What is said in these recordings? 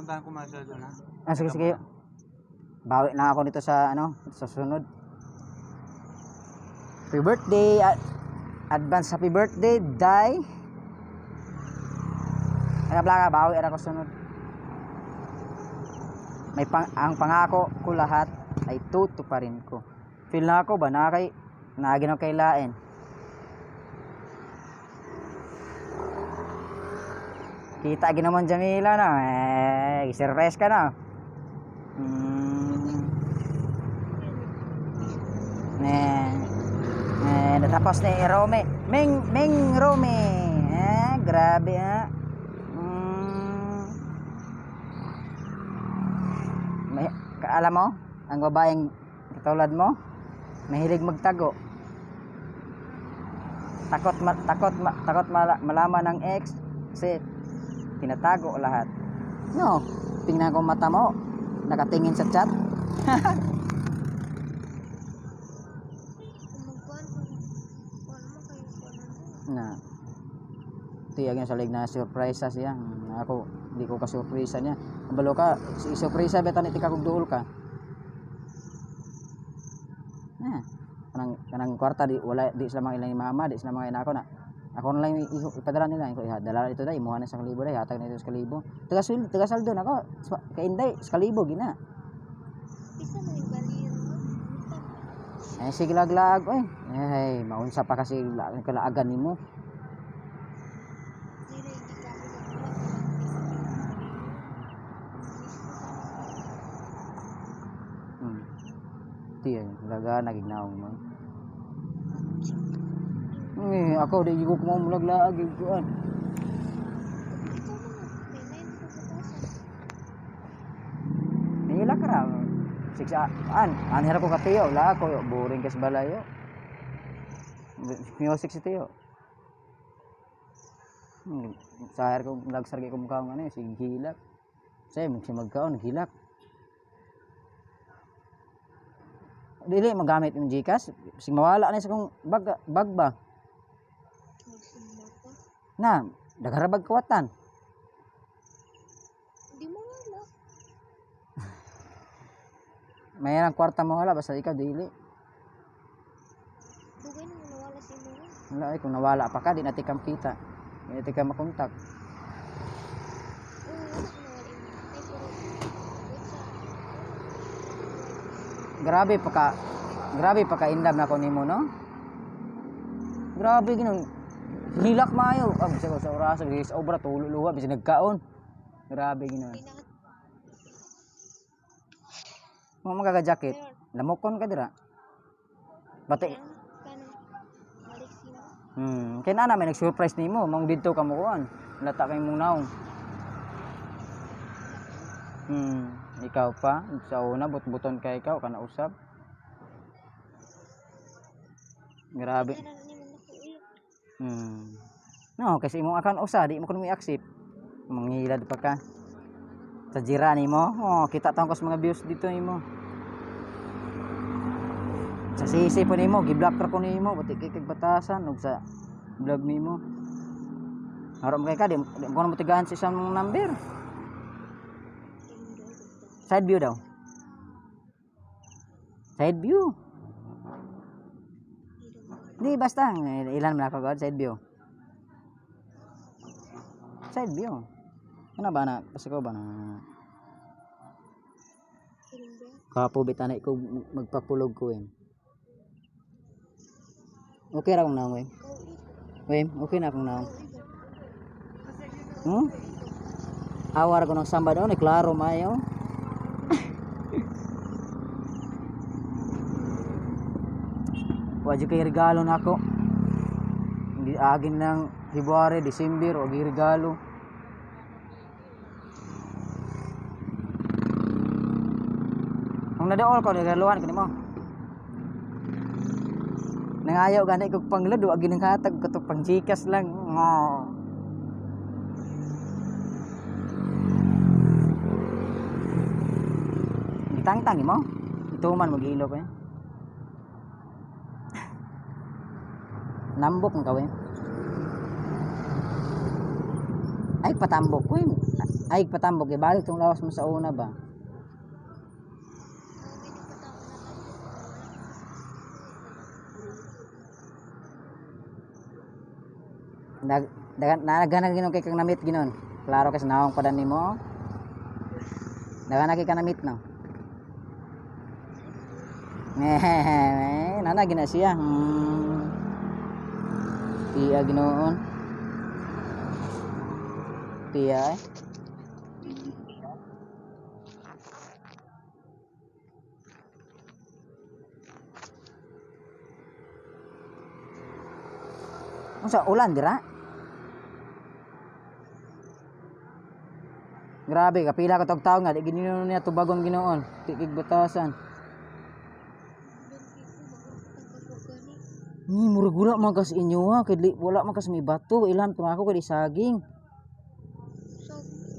puntahan ko Marcel doon ha. Sige, sige. Bawi na ako nito sa sa sunod. Happy birthday, advance happy birthday, Day. Blaga, bawi ako sunod. Ang pangako ko lahat ay tutuparin ko. Feel na ako ba na kay naginaw kay lain. Kita ginaman Jamila na, surprise ka na. Natapos ni Rome. Meng Rome. Grabe ha. Alam mo, ang babaeng katulad mo, mahilig magtago. Takot malaman ng ex kasi tinatago lahat. No, tingnan ko mata mo, nakatingin sa chat. Na. Tiyag yung salig na surprise siya. Ako, di ko ka-surprise niya. Balo ka, surprise beta ni tika kog duol ka. Kanang kwarta di wala di sila mga ilang mama, di sila mga inako na. Ako na lang ipadala nila ko dala ito dai imuha na sa 1,000 dai hatag na ito sa 1,000. Taga saldo na ko kay inday sa 1,000 gina. Isa na yung galir mo. Sige laglag oy. Maunsa pa kasi kalaagan nimo. Tiyan, laga nagignaw mo. Ako di ko mo mulaglaag iguan. Nila ka ra. Anhira ko katiyo, la ako boring kas balayo. Music si tiyo. Sahar ko nagsargi ko mukha ngani si hilak. Say magkaon hilak. Dili magamit yung GCash, sig mawala na sa kong bag ba. Na, dagarabag kawatan. Di mo wala. Mayroong kwarta mo wala basta ikaw dili. Dugay na nawala si mo. Wala ay kung nawala pa ka di natin kang kita. Di natin ka makontak. Grabe pa ka indam na ko nimo no. Grabe ginon. Hilak maayo. Bisa ko sa oras sa obra tululuwa bisa nagkaon. Grabe ginon. Mo magaga jacket. Lamokon ka dira. Bati. Kaya na may nag-surprise nimo, mong didto ka mo kuan. Lata kay mong naong. Ikaw pa sa una but-buton kay ikaw kana usab. Grabe. No, kasi imong akan usa di mo kuno i-accept. Mangilad pa ka. Sa jirani mo, kita tawon ko sa mga views dito nimo. Sa sisi po nimo, gi-block ra ko nimo, pati kay batasan ug sa vlog nimo. Harap kay ka di mo na matigaan sa isang number. Side view daw. Side view. Di basta ilan man ako god side view. Side view. Ano ba na? Kasi ko ba na kapo bitanay ko magpapulog ko Okay ra kung naong okay na akong naong. Awar ko ng samba daw ni klaro mayo. Wadyo kay regalo na ako. Hindi agin ng February, December, wag regalo. Ang nadaol ko regaluhan kanimo. Nangayaw ganay kog panglado agi nang hatag ko to pang GCash lang. Gitangtang mo. Ituman mag-ilo pa. Nambok ng kawin. Ay patambok ko Ay, patambok. Ibalik tong lawas mo sa una ba? Naghanag ginon kay kang namit ginon. Klaro kasi nawang padan nimo. Naghanag kay kang namit no. Nana gina siya. Tiya ginoon. Tiya eh. Unsa ulan dira? Grabe, kapila ka tog taon nga di gininon niya tubagon ginoon. Tikig batasan. Ni murag wala man kas inyo ha, kay wala man kas may bato, ilan pero ako kay saging.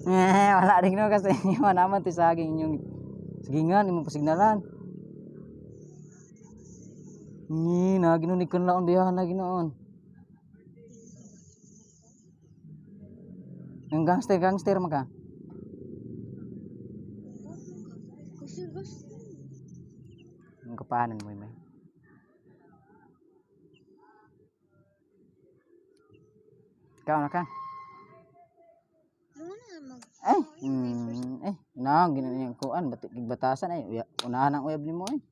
Wala rin no kasi inyo naman ti saging inyong sagingan imong pasignalan. Ni na ginunig kan laon biyahan na ginoon. Ang gangster maka. Ang kapanan mo may. Ikaw na ka. Na ginanyan kuan batik batasan ay unahan ang uyab nimo eh.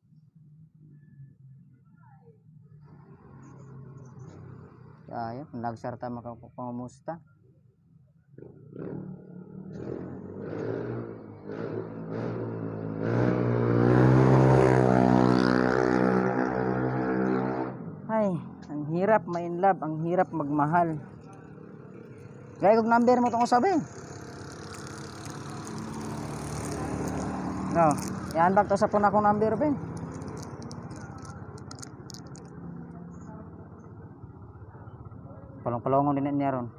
Kaya nagsarta makapamusta. Ay, ang hirap ma-in love, ang hirap magmahal. Gaya kong number mo itong usabi. No, yan ba ito sa puna kong number ba? Palong-palongon din niya ron.